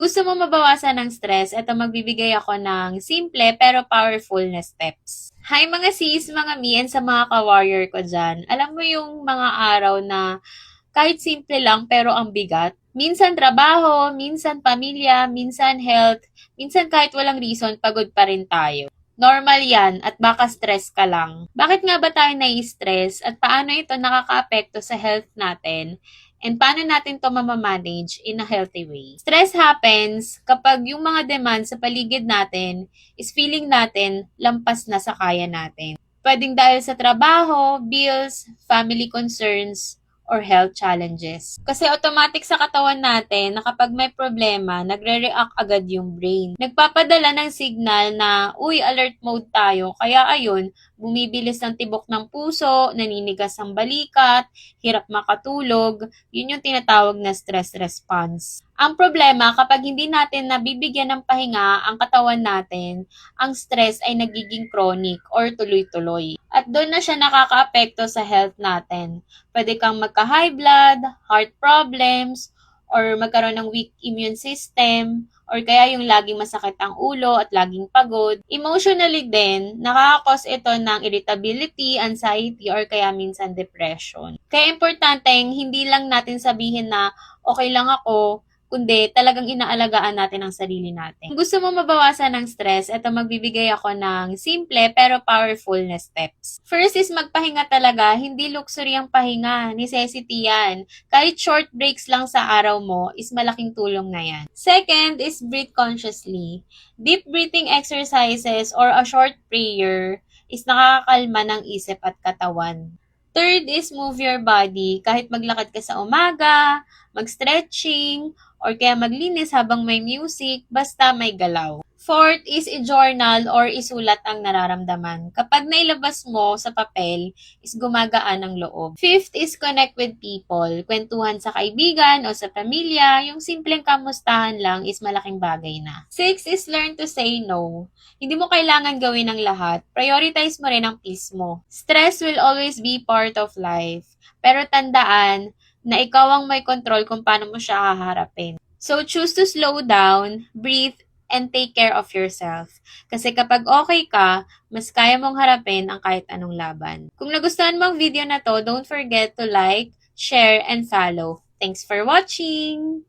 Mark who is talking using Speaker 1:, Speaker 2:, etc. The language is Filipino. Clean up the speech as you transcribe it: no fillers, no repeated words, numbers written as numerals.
Speaker 1: Gusto mo mabawasan ng stress, eto magbibigay ako ng simple pero powerful na steps. Hi mga sis, mga me, and sa mga ka-warrior ko dyan. Alam mo yung mga araw na kahit simple lang pero ang bigat? Minsan trabaho, minsan pamilya, minsan health, minsan kahit walang reason, pagod pa rin tayo. Normal yan at baka stress ka lang. Bakit nga ba tayo nai-stress at paano ito nakakaapekto sa health natin? And paano natin to mamamanage in a healthy way? Stress happens kapag yung mga demands sa paligid natin is feeling natin lampas na sa kaya natin. Pwedeng dahil sa trabaho, bills, family concerns, or health challenges. Kasi automatic sa katawan natin na kapag may problema, nagre-react agad yung brain. Nagpapadala ng signal na, uy, alert mode tayo. Kaya ayun, bumibilis ng tibok ng puso, naninigas ang balikat, hirap makatulog. Yun yung tinatawag na stress response. Ang problema, kapag hindi natin nabibigyan ng pahinga ang katawan natin, ang stress ay nagiging chronic or tuloy-tuloy. At doon na siya nakakaapekto sa health natin. Pwede kang magka-high blood, heart problems, or magkaroon ng weak immune system, or kaya yung laging masakit ang ulo at laging pagod. Emotionally din, nakakakos ito ng irritability, anxiety, or kaya minsan depression. Kaya importanteng hindi lang natin sabihin na okay lang ako, kundi talagang inaalagaan natin ang sarili natin. Kung gusto mo mabawasan ng stress, eto magbibigay ako ng simple pero powerful na steps. First is magpahinga talaga, hindi luxury ang pahinga, necessity yan. Kahit short breaks lang sa araw mo is malaking tulong na yan. Second is breathe consciously. Deep breathing exercises or a short prayer is nakakakalma ng isip at katawan. Third is move your body. Kahit maglakad ka sa umaga, mag-stretching, or kaya maglinis habang may music, basta may galaw. Fourth is i-journal or isulat ang nararamdaman. Kapag nailabas mo sa papel, is gumagaan ang loob. Fifth is connect with people. Kwentuhan sa kaibigan o sa pamilya, yung simpleng kamustahan lang is malaking bagay na. Sixth is learn to say no. Hindi mo kailangan gawin ang lahat. Prioritize mo rin ang peace mo. Stress will always be part of life. Pero tandaan na ikaw ang may control kung paano mo siya haharapin. So choose to slow down, breathe, and take care of yourself. Kasi kapag okay ka, mas kaya mong harapin ang kahit anong laban. Kung nagustuhan mo ang video na to, don't forget to like, share, and follow. Thanks for watching!